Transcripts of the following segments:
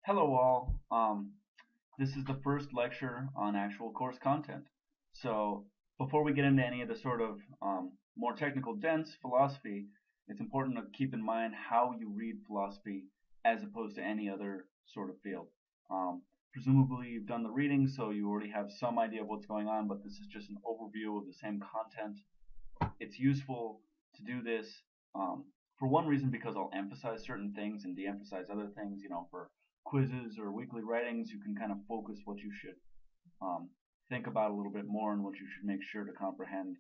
Hello all. This is the first lecture on actual course content. So before we get into any of the sort of more technical dense philosophy, it's important to keep in mind how you read philosophy as opposed to any other sort of field. Presumably you've done the reading, so you already have some idea of what's going on, but this is just an overview of the same content. It's useful to do this for one reason because I'll emphasize certain things and de-emphasize other things. For quizzes or weekly writings, you can kind of focus what you should think about a little bit more and what you should make sure to comprehend.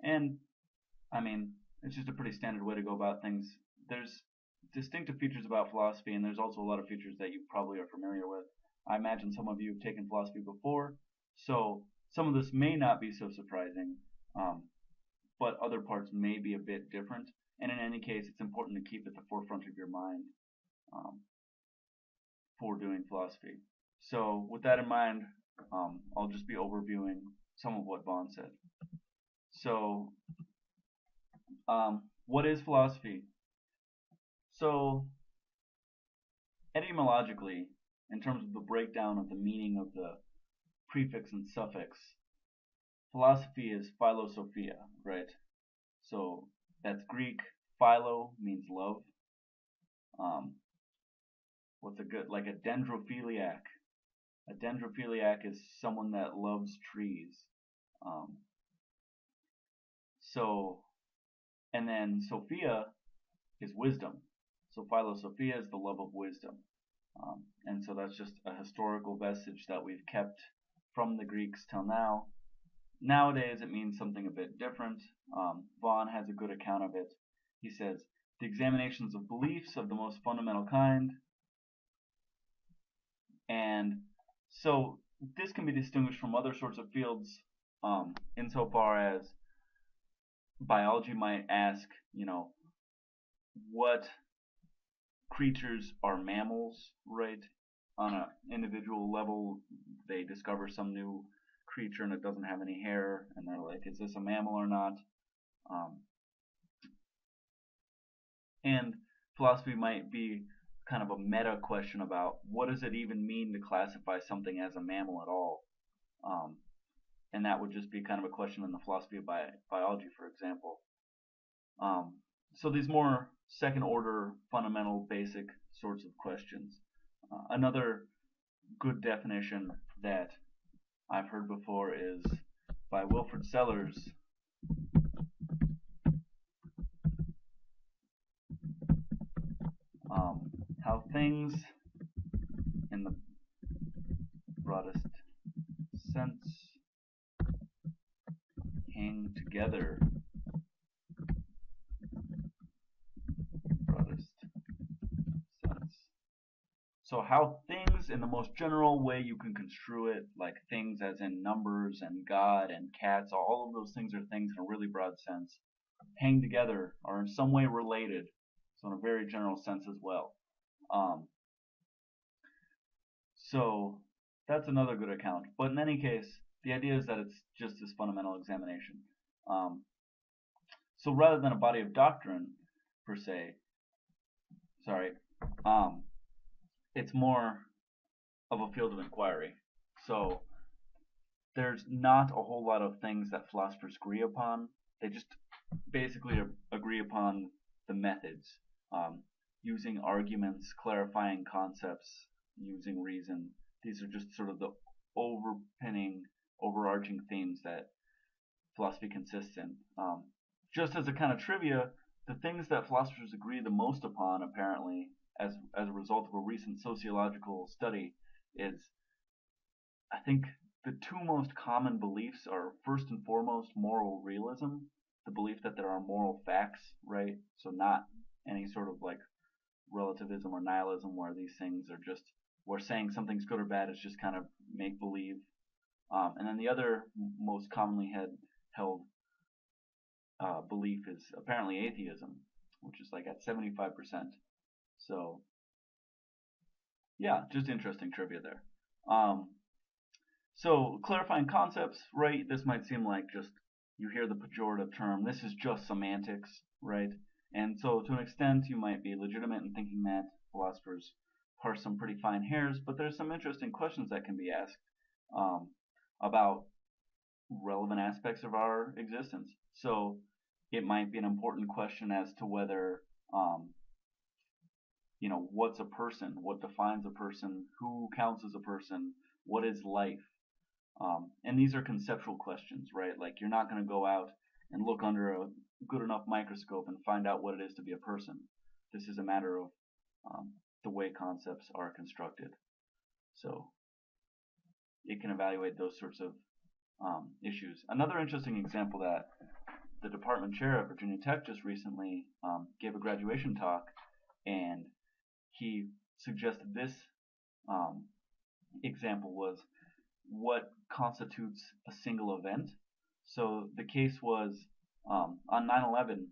And I mean, it's just a pretty standard way to go about things. There's distinctive features about philosophy, and there's also a lot of features that you probably are familiar with. I imagine some of you have taken philosophy before, so some of this may not be so surprising, but other parts may be a bit different. And in any case, it's important to keep at the forefront of your mind um, for doing philosophy. So with that in mind, I'll just be overviewing some of what Vaughn said. So what is philosophy? So etymologically, in terms of the breakdown of the meaning of the prefix and suffix, philosophy is philosophia, right? So that's Greek. Philo means love. What's a good, like a dendrophiliac? A dendrophiliac is someone that loves trees. Um, so, and then Sophia is wisdom. So philosophia is the love of wisdom. And so that's just a historical vestige that we've kept from the Greeks till now. Nowadays it means something a bit different. Vaughn has a good account of it. He says, the examinations of beliefs of the most fundamental kind. And so this can be distinguished from other sorts of fields insofar as biology might ask, what creatures are mammals, right? On an individual level, they discover some new creature and it doesn't have any hair, and they're like, is this a mammal or not? And philosophy might be kind of a meta question about what does it even mean to classify something as a mammal at all? And that would just be kind of a question in the philosophy of biology, for example. So these more second order, fundamental, basic sorts of questions. Another good definition that I've heard before is by Wilfrid Sellars. How things in the broadest sense hang together. Broadest sense. So how things in the most general way you can construe it, like things as in numbers and God and cats, all of those things are things in a really broad sense, hang together, are in some way related, so in a very general sense as well. So that's another good account. But in any case, the idea is that it's just this fundamental examination. So rather than a body of doctrine, per se, it's more of a field of inquiry. So there's not a whole lot of things that philosophers agree upon. They just basically agree upon the methods, using arguments, clarifying concepts, using reason. These are just sort of the overarching themes that philosophy consists in. Just as a kind of trivia, the things that philosophers agree the most upon, apparently, as a result of a recent sociological study, is, I think, the two most common beliefs are first and foremost moral realism, the belief that there are moral facts, right? So not any sort of like relativism or nihilism where these things are just, where saying something's good or bad is just kind of make believe. And then the other most commonly held belief is apparently atheism, which is like at 75%. So yeah, just interesting trivia there. So clarifying concepts, right? This might seem like just you hear the pejorative term, this is just semantics, right? And so to an extent, you might be legitimate in thinking that philosophers parse some pretty fine hairs, but there's some interesting questions that can be asked um, about relevant aspects of our existence. So it might be an important question as to whether, um, what's a person? What defines a person? Who counts as a person? What is life? And these are conceptual questions, right? Like you're not going to go out and look under a good enough microscope and find out what it is to be a person. This is a matter of the way concepts are constructed. So it can evaluate those sorts of issues. Another interesting example that the department chair at Virginia Tech just recently gave a graduation talk, and he suggested this example was what constitutes a single event. So the case was on 9/11,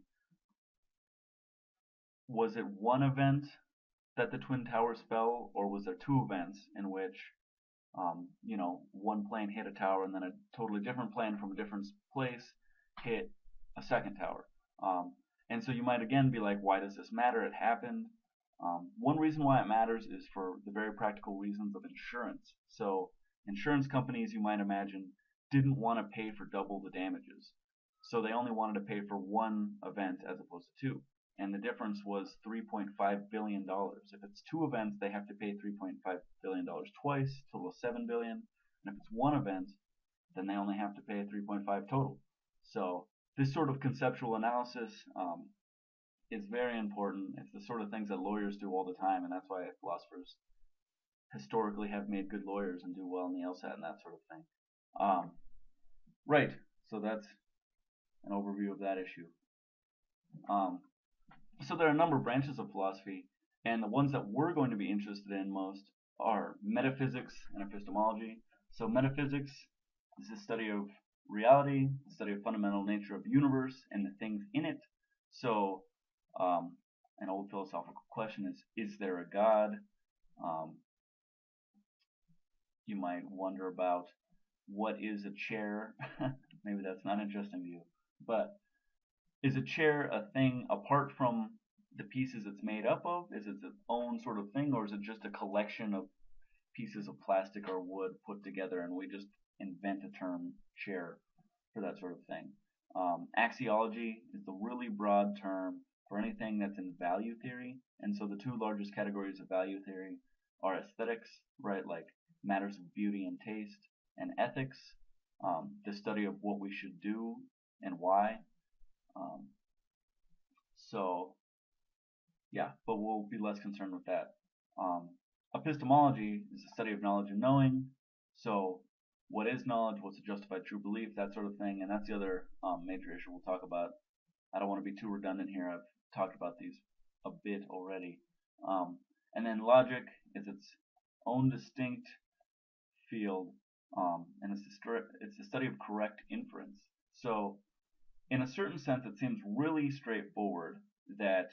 was it one event that the Twin Towers fell, or was there two events in which one plane hit a tower and then a totally different plane from a different place hit a second tower? And so you might again be like, why does this matter? It happened. One reason why it matters is for the very practical reasons of insurance. So insurance companies, you might imagine, didn't want to pay for double the damages. So they only wanted to pay for one event as opposed to two. And the difference was $3.5 billion. If it's two events, they have to pay $3.5 billion twice, total of $7 billion. And if it's one event, then they only have to pay 3.5 total. So this sort of conceptual analysis is very important. It's the sort of things that lawyers do all the time, and that's why philosophers historically have made good lawyers and do well in the LSAT and that sort of thing. Right, so that's an overview of that issue. So there are a number of branches of philosophy, and the ones that we're going to be interested in most are metaphysics and epistemology. So metaphysics is the study of reality, the study of fundamental nature of the universe and the things in it. So an old philosophical question is there a God? You might wonder about what is a chair. Maybe that's not interesting to you, but is a chair a thing apart from the pieces it's made up of? Is it its own sort of thing, or is it just a collection of pieces of plastic or wood put together and we just invent a term chair for that sort of thing? Axiology is the really broad term for anything that's in value theory, and so the two largest categories of value theory are aesthetics, right, like matters of beauty and taste, and ethics, the study of what we should do and why. So yeah, but we'll be less concerned with that. Epistemology is the study of knowledge and knowing. So what is knowledge? What's a justified true belief? That sort of thing. And that's the other major issue we'll talk about. I don't want to be too redundant here. I've talked about these a bit already. And then logic is its own distinct field, and it's the study of correct inference. So in a certain sense, it seems really straightforward that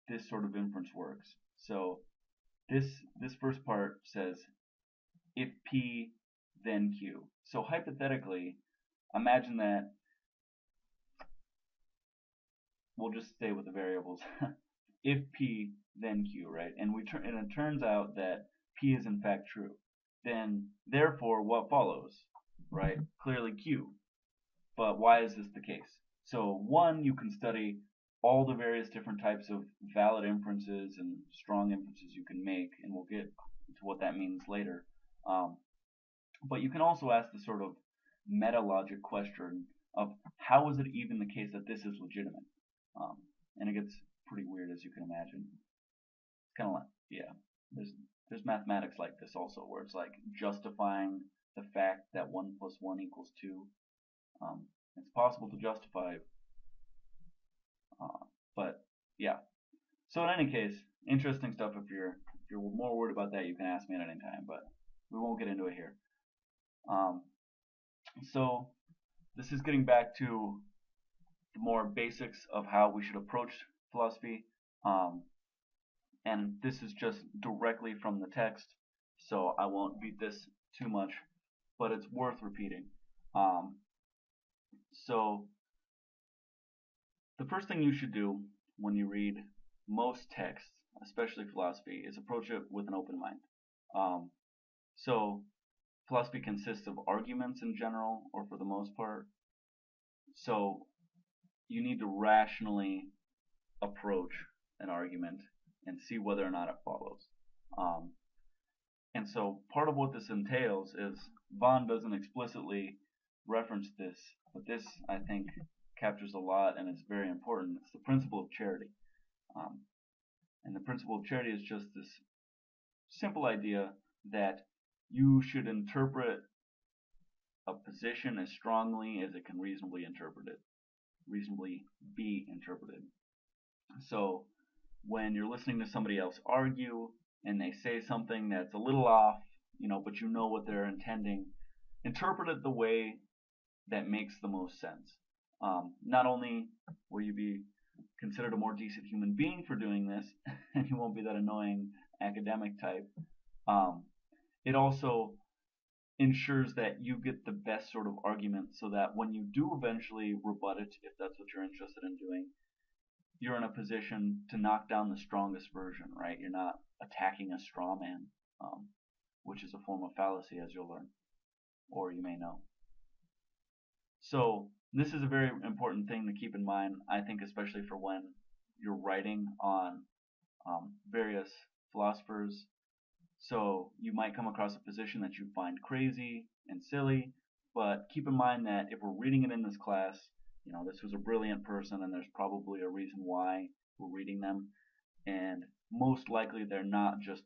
this sort of inference works. So this first part says if P then Q. So hypothetically, imagine that we'll just stay with the variables. If P then Q, right? And it turns out that P is in fact true. Then therefore what follows, right? Clearly Q. But why is this the case? So one, you can study all the various different types of valid inferences and strong inferences you can make, and we'll get to what that means later. But you can also ask the sort of meta-logic question of how is it even the case that this is legitimate? And it gets pretty weird, as you can imagine. It's kind of like, yeah, there's mathematics like this also, where it's like justifying the fact that 1 + 1 = 2. It's possible to justify, but yeah. So in any case, interesting stuff. If you're more worried about that, you can ask me at any time, but we won't get into it here. So this is getting back to the more basics of how we should approach philosophy, and this is just directly from the text, so I won't beat this too much, but it's worth repeating. So the first thing you should do when you read most texts, especially philosophy, is approach it with an open mind. So philosophy consists of arguments in general, or for the most part. So you need to rationally approach an argument and see whether or not it follows. Um, and so part of what this entails is Vaughn doesn't explicitly reference this, but this I think captures a lot and it's very important. It's the principle of charity. Um, and the principle of charity is just this simple idea that you should interpret a position as strongly as it can reasonably be interpreted. So when you're listening to somebody else argue and they say something that's a little off, but you know what they're intending, interpret it the way that makes the most sense. Not only will you be considered a more decent human being for doing this, and you won't be that annoying academic type, it also ensures that you get the best sort of argument so that when you do eventually rebut it, if that's what you're interested in doing, you're in a position to knock down the strongest version, right? You're not attacking a straw man, which is a form of fallacy, as you'll learn, or you may know. So this is a very important thing to keep in mind, I think, especially for when you're writing on various philosophers. So you might come across a position that you find crazy and silly, but keep in mind that if we're reading it in this class, this was a brilliant person and there's probably a reason why we're reading them, and most likely they're not just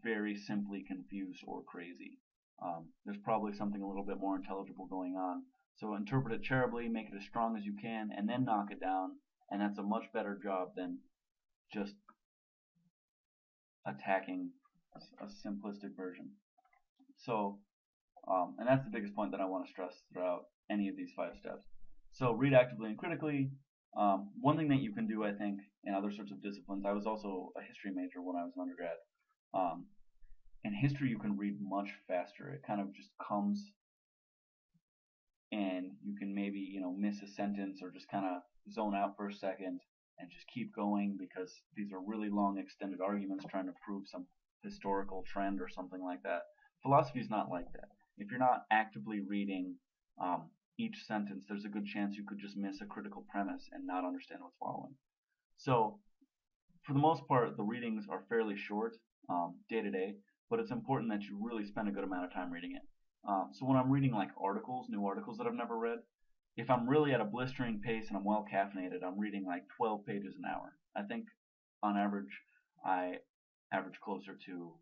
very simply confused or crazy. There's probably something a little bit more intelligible going on. So interpret it charitably, make it as strong as you can, and then knock it down, and that's a much better job than just attacking a simplistic version. So, and that's the biggest point that I want to stress throughout any of these 5 steps. So read actively and critically. One thing that you can do, I think, in other sorts of disciplines, I was also a history major when I was an undergrad. In history, you can read much faster. It kind of just comes, and you can maybe, miss a sentence or just kind of zone out for a second and just keep going because these are really long, extended arguments trying to prove some historical trend or something like that. Philosophy is not like that. If you're not actively reading each sentence, there's a good chance you could just miss a critical premise and not understand what's following. So, for the most part, the readings are fairly short, day to day, but it's important that you really spend a good amount of time reading it. So when I'm reading like new articles that I've never read, if I'm really at a blistering pace and I'm well caffeinated, I'm reading like 12 pages an hour. I think on average, I average closer to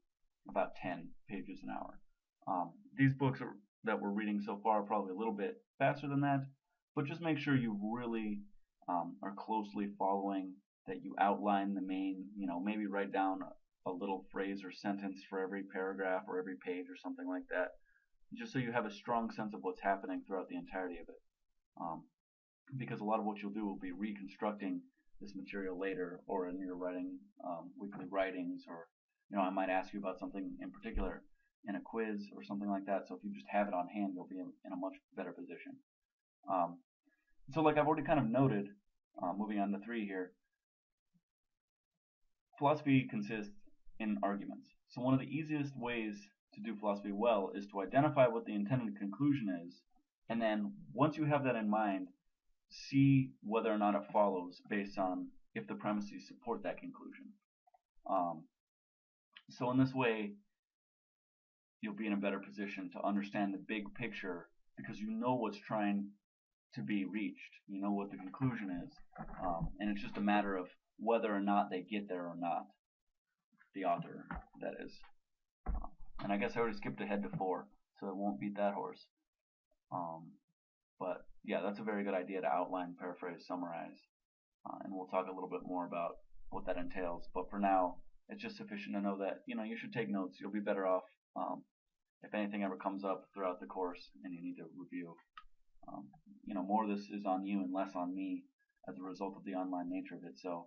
about 10 pages an hour. These books that we're reading so far are probably a little bit faster than that, but just make sure you really are closely following, that you outline the main, maybe write down a little phrase or sentence for every paragraph or every page or something like that, just so you have a strong sense of what's happening throughout the entirety of it. Because a lot of what you'll do will be reconstructing this material later, or in your writing weekly writings, or I might ask you about something in particular in a quiz or something like that. So if you just have it on hand, you'll be in a much better position. So like I've already kind of noted, moving on to 3 here, philosophy consists in arguments. So one of the easiest ways to do philosophy well is to identify what the intended conclusion is, and then once you have that in mind, see whether or not it follows based on if the premises support that conclusion. So in this way, you'll be in a better position to understand the big picture because you know what's trying to be reached. You know what the conclusion is. And it's just a matter of whether or not they get there or not. The author, that is. And I guess I already skipped ahead to 4, so I won't beat that horse. But yeah, that's a very good idea to outline, paraphrase, summarize. And we'll talk a little bit more about what that entails. But for now, it's just sufficient to know that, you should take notes. You'll be better off if anything ever comes up throughout the course and you need to review. More of this is on you and less on me as a result of the online nature of it. So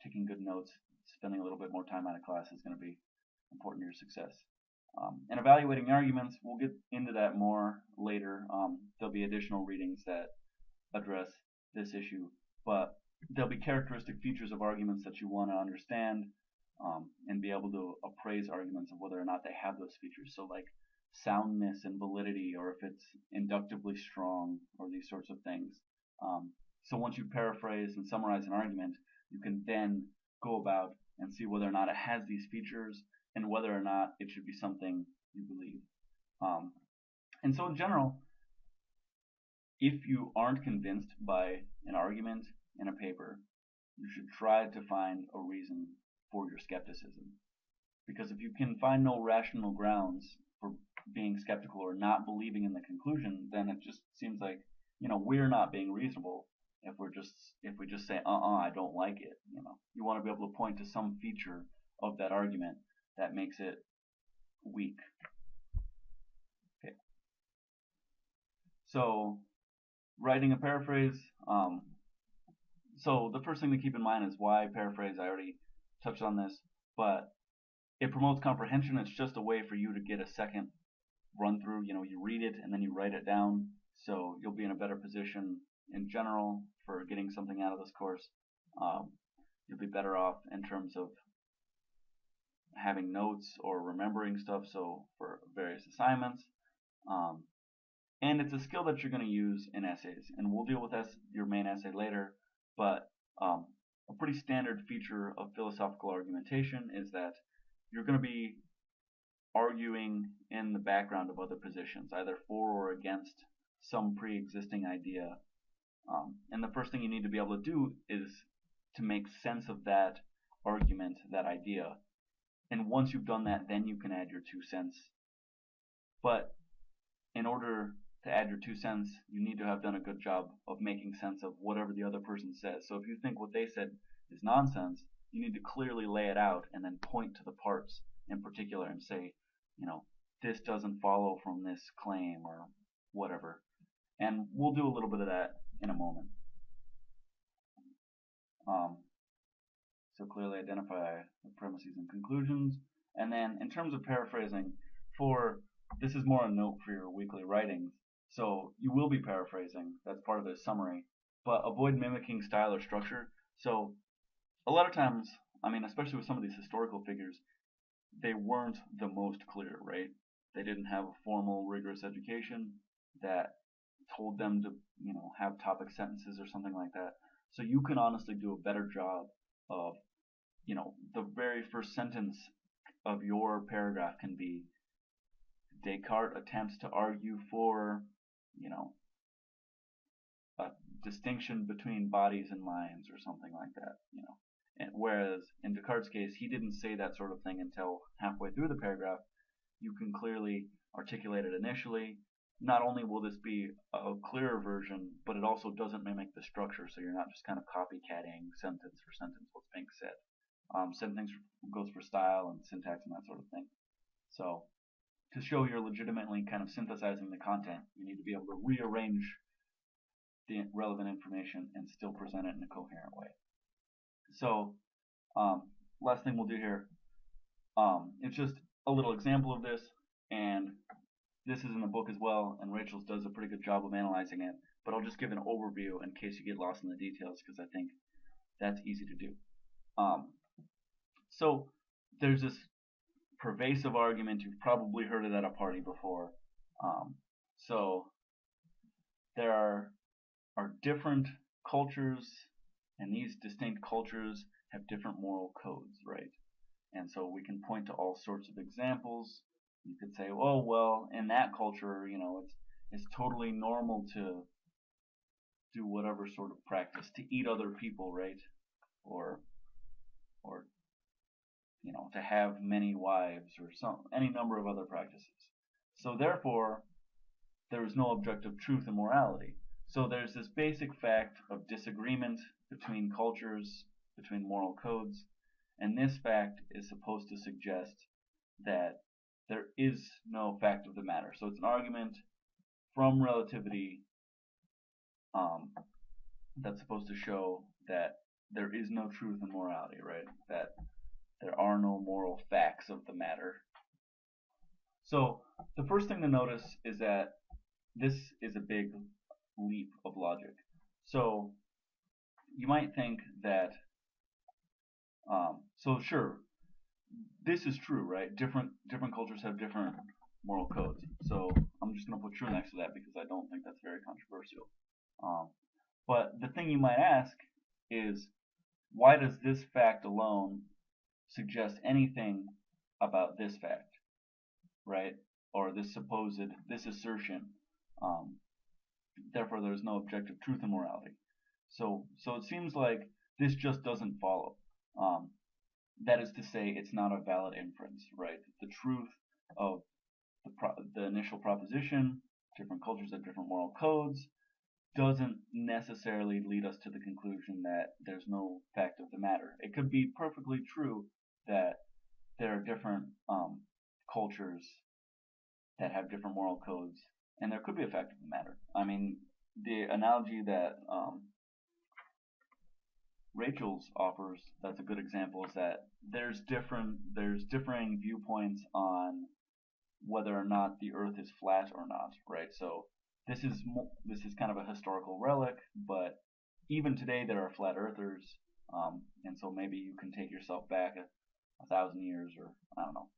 taking good notes, spending a little bit more time out of class is going to be important to your success. And evaluating arguments, we'll get into that more later. There'll be additional readings that address this issue, but there'll be characteristic features of arguments that you want to understand, and be able to appraise arguments of whether or not they have those features. So like soundness and validity, or if it's inductively strong, or these sorts of things. So once you paraphrase and summarize an argument, you can then go about and see whether or not it has these features and whether or not it should be something you believe. And so in general, if you aren't convinced by an argument in a paper, you should try to find a reason for your skepticism. Because if you can find no rational grounds for being skeptical or not believing in the conclusion, then it just seems like, we're not being reasonable if we just say, I don't like it. You want to be able to point to some feature of that argument that makes it weak. Okay. So writing a paraphrase. So the first thing to keep in mind is why paraphrase. I already touched on this, but it promotes comprehension. It's just a way for you to get a second run through. You read it and then you write it down, so you'll be in a better position in general for getting something out of this course. You'll be better off in terms of having notes or remembering stuff, so for various assignments. And it's a skill that you're going to use in essays, and we'll deal with your main essay later, but a pretty standard feature of philosophical argumentation is that you're going to be arguing in the background of other positions, either for or against some pre-existing idea. And the first thing you need to be able to do is to make sense of that argument, that idea. And once you've done that, then you can add your 2 cents. But in order to add your 2 cents, you need to have done a good job of making sense of whatever the other person says. So if you think what they said is nonsense, you need to clearly lay it out and then point to the parts in particular and say, this doesn't follow from this claim or whatever. And we'll do a little bit of that in a moment. So clearly identify the premises and conclusions. And then in terms of paraphrasing, this is more a note for your weekly writings. So you will be paraphrasing. That's part of the summary. But avoid mimicking style or structure. So a lot of times, especially with some of these historical figures, they weren't the most clear, right? They didn't have a formal, rigorous education that told them to, have topic sentences or something like that. So you can honestly do a better job of, the very first sentence of your paragraph can be Descartes attempts to argue for, a distinction between bodies and minds or something like that, And whereas in Descartes' case, he didn't say that sort of thing until halfway through the paragraph. You can clearly articulate it initially. Not only will this be a clearer version, but it also doesn't mimic the structure, so you're not just kind of copycatting sentence for sentence what's being said. Same thing goes for style and syntax and that sort of thing. So to show you're legitimately kind of synthesizing the content, you need to be able to rearrange the relevant information and still present it in a coherent way. So last thing we'll do here, it's just a little example of this, and this is in the book as well, and Rachel's does a pretty good job of analyzing it, but I'll just give an overview in case you get lost in the details, because I think that's easy to do. So there's this pervasive argument, you've probably heard it at a party before. So there are different cultures, and these distinct cultures have different moral codes, right? And so we can point to all sorts of examples. You could say, oh, well, in that culture, it's totally normal to do whatever sort of practice, to eat other people, right? Or to have many wives, or any number of other practices. So therefore, there is no objective truth in morality. So there's this basic fact of disagreement between cultures, between moral codes, and this fact is supposed to suggest that there is no fact of the matter. So it's an argument from relativity that's supposed to show that there is no truth in morality, right? That there are no moral facts of the matter. So the first thing to notice is that this is a big leap of logic. So you might think that, so sure, this is true, right? Different cultures have different moral codes. So I'm just going to put true next to that because I don't think that's very controversial. Um, but the thing you might ask is, why does this fact alone suggest anything about this fact, right? Or this assertion. Um, Therefore, there's no objective truth in morality. So it seems like this just doesn't follow. Um, that is to say, it's not a valid inference, right? The truth of the initial proposition, different cultures have different moral codes, doesn't necessarily lead us to the conclusion that there's no fact of the matter. It could be perfectly true that there are different cultures that have different moral codes, and there could be a fact of the matter. I mean, the analogy that Rachel's offers, that's a good example, is that there's differing viewpoints on whether or not the Earth is flat or not, right? So this is kind of a historical relic, but even today there are flat earthers, and so maybe you can take yourself back 1,000 years, or I don't know,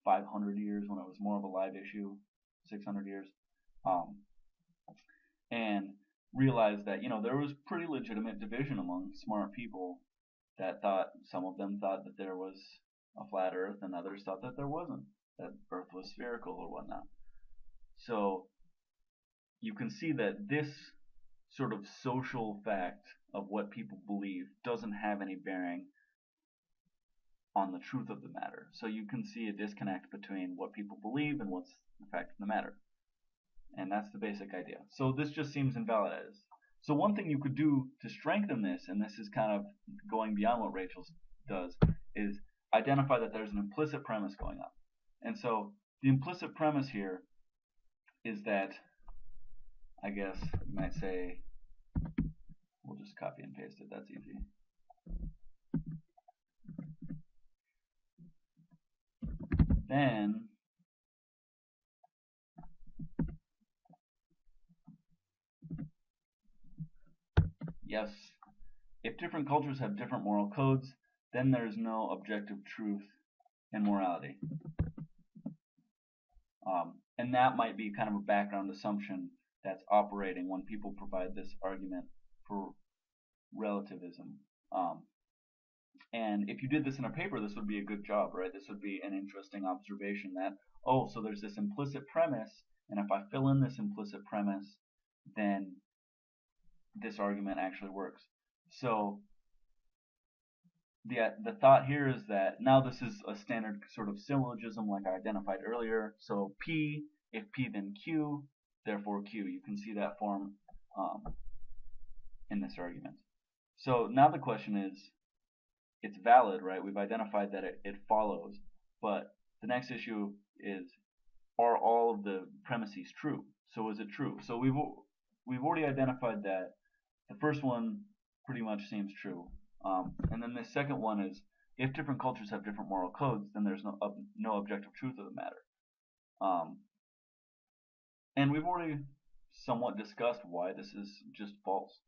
500 years when it was more of a live issue, 600 years, um, and realize that there was pretty legitimate division among smart people that thought some of them thought that there was a flat Earth, and others thought that there wasn't, that Earth was spherical or whatnot. So you can see that this sort of social fact of what people believe doesn't have any bearing on the truth of the matter. So you can see a disconnect between what people believe and what's the fact of the matter. And that's the basic idea. So this just seems invalid as. So one thing you could do to strengthen this, and this is kind of going beyond what Rachel does, is identify that there's an implicit premise going on. And so the implicit premise here is that, I guess you might say, we'll just copy and paste it, that's easy. Then yes, if different cultures have different moral codes, then there is no objective truth in morality. And that might be kind of a background assumption that's operating when people provide this argument for relativism. And if you did this in a paper, this would be a good job, right? This would be an interesting observation that, oh, so there's this implicit premise, and if I fill in this implicit premise, then this argument actually works. So the thought here is that now this is a standard sort of syllogism like I identified earlier. So P, if P then Q, therefore Q. You can see that form in this argument. So now the question is, it's valid, right? We've identified that it follows, but the next issue is, are all of the premises true? So is it true? So we've already identified that the first one pretty much seems true. And then the second one is, if different cultures have different moral codes, then there's no objective truth of the matter. And we've already somewhat discussed why this is just false.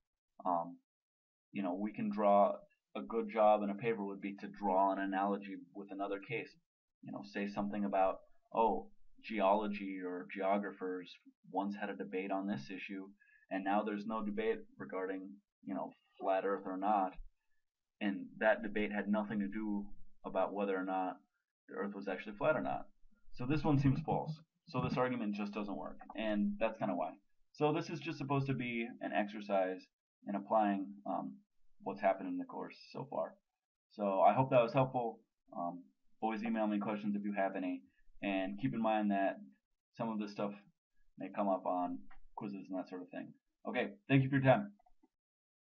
We can draw a good job in a paper would be to draw an analogy with another case. Say something about, oh, geology or geographers once had a debate on this issue, and now there's no debate regarding, flat Earth or not. And that debate had nothing to do about whether or not the Earth was actually flat or not. So this one seems false. So this argument just doesn't work, and that's kind of why. So this is just supposed to be an exercise in applying what's happened in the course so far. So I hope that was helpful. Always email me questions if you have any, and keep in mind that some of this stuff may come up on quizzes and that sort of thing. Okay, thank you for your time.